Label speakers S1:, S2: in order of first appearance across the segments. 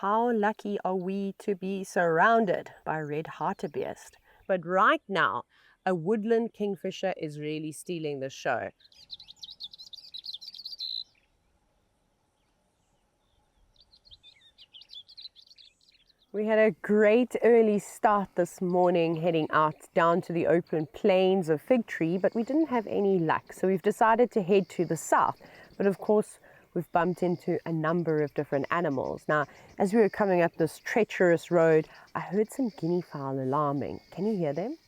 S1: How lucky are we to be surrounded by red hartebeest? But right now, a woodland kingfisher is really stealing the show. We had a great early start this morning heading out down to the open plains of Fig Tree, but we didn't have any luck. So we've decided to head to the south. But of course, we've bumped into a number of different animals. Now, as we were coming up this treacherous road, I heard some guinea fowl alarming. Can you hear them?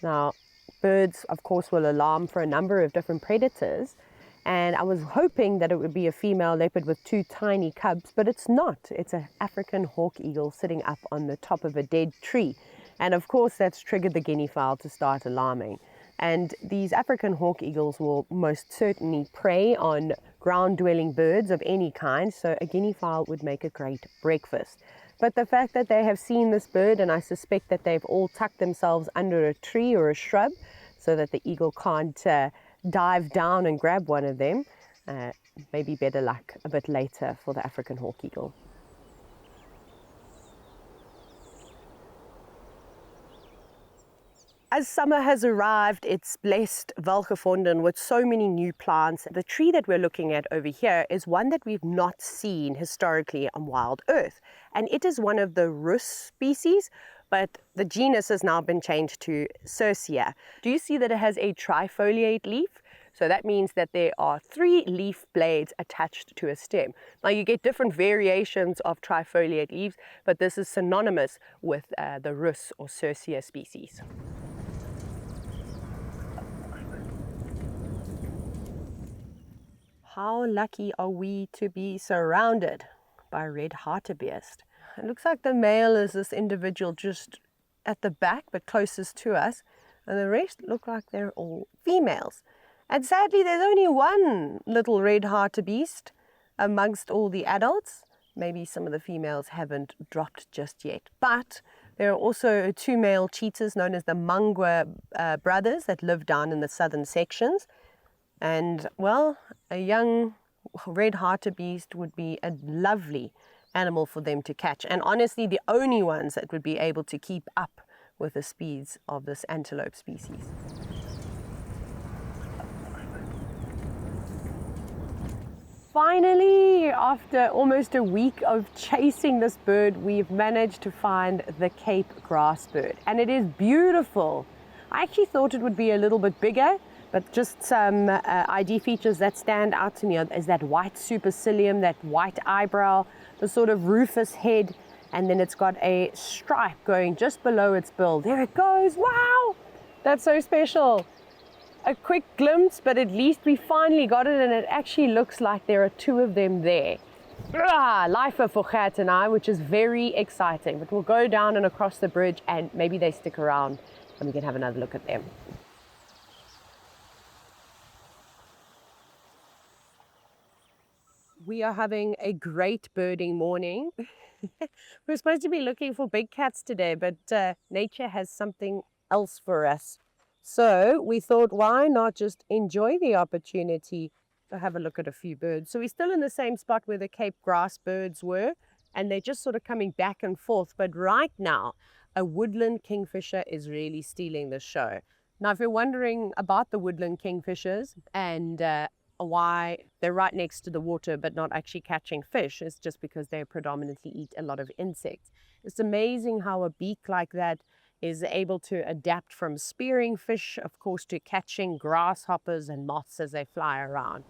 S1: Now, birds, of course, will alarm for a number of different predators. And I was hoping that it would be a female leopard with two tiny cubs, but it's not. It's an African hawk eagle sitting up on the top of a dead tree. And of course, that's triggered the guinea fowl to start alarming. And these African hawk eagles will most certainly prey on ground-dwelling birds of any kind, so a guinea fowl would make a great breakfast. But the fact that they have seen this bird, and I suspect that they've all tucked themselves under a tree or a shrub so that the eagle can't dive down and grab one of them, maybe better luck a bit later for the African hawk eagle. As summer has arrived, it's blessed Welgevonden with so many new plants. The tree that we're looking at over here is one that we've not seen historically on WildEarth, and it is one of the Rus species, but the genus has now been changed to Cercia. Do you see that it has a trifoliate leaf? So that means that there are 3 leaf blades attached to a stem. Now you get different variations of trifoliate leaves, but this is synonymous with the Rus or Cercia species. How lucky are we to be surrounded by red hartebeest? It looks like the male is this individual just at the back, but closest to us, and the rest look like they're all females. And sadly, there's only one little red hartebeest amongst all the adults. Maybe some of the females haven't dropped just yet. But there are also 2 male cheetahs known as the Mangwa brothers that live down in the southern sections. And, well, a young red hartebeest would be a lovely animal for them to catch. And honestly, the only ones that would be able to keep up with the speeds of this antelope species. Finally, after almost a week of chasing this bird, we've managed to find the Cape grassbird, and it is beautiful. I actually thought it would be a little bit bigger, but just some ID features that stand out to me is that white supercilium, that white eyebrow, the sort of rufous head, and then it's got a stripe going just below its bill. There it goes, wow, that's so special. A quick glimpse, but at least we finally got it, and it actually looks like there are 2 of them there. Lifer for Gert and I, which is very exciting. But we'll go down and across the bridge, and maybe they stick around and we can have another look at them. We are having a great birding morning. We're supposed to be looking for big cats today, but nature has something else for us. So we thought, why not just enjoy the opportunity to have a look at a few birds? So we're still in the same spot where the Cape grassbirds were, and they're just sort of coming back and forth. But right now, a woodland kingfisher is really stealing the show. Now, if you're wondering about the woodland kingfishers and why they're right next to the water but not actually catching fish, it's just because they predominantly eat a lot of insects. It's amazing how a beak like that is able to adapt from spearing fish, of course, to catching grasshoppers and moths as they fly around.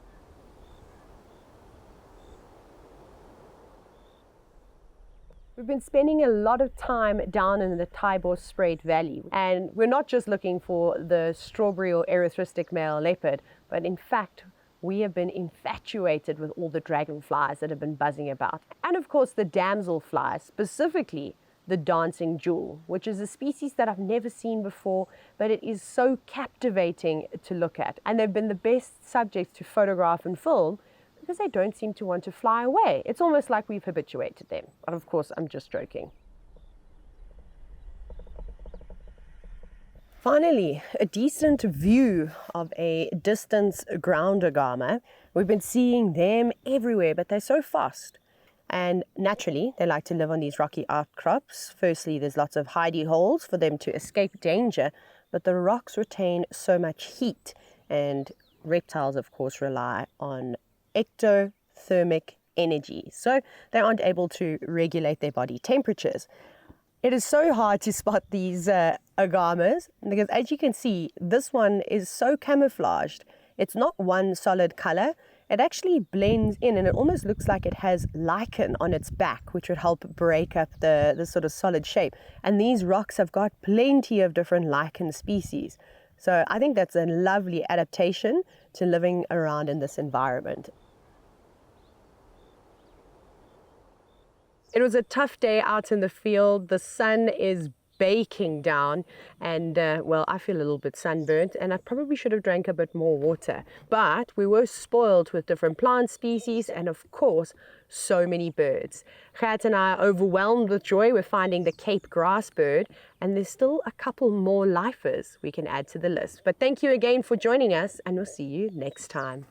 S1: We've been spending a lot of time down in the Tayla Valley, and we're not just looking for the strawberry or erythristic male leopard, but in fact, we have been infatuated with all the dragonflies that have been buzzing about. And of course, the damselfly, specifically the dancing jewel, which is a species that I've never seen before, but it is so captivating to look at. And they've been the best subjects to photograph and film because they don't seem to want to fly away. It's almost like we've habituated them. But of course, I'm just joking. Finally, a decent view of a distance ground agama. We've been seeing them everywhere, but they're so fast. And naturally, they like to live on these rocky outcrops. Firstly, there's lots of hidey holes for them to escape danger, but the rocks retain so much heat, and reptiles, of course, rely on ectothermic energy, so they aren't able to regulate their body temperatures. It is so hard to spot these agamas because, as you can see, this one is so camouflaged. It's not one solid color. It actually blends in, and it almost looks like it has lichen on its back, which would help break up the sort of solid shape. And these rocks have got plenty of different lichen species. So I think that's a lovely adaptation to living around in this environment. It was a tough day out in the field. The sun is baking down, and well, I feel a little bit sunburnt, and I probably should have drank a bit more water. But we were spoiled with different plant species and, of course, so many birds. Gert and I are overwhelmed with joy. We're finding the Cape grassbird, and there's still a couple more lifers we can add to the list. But thank you again for joining us, and we'll see you next time.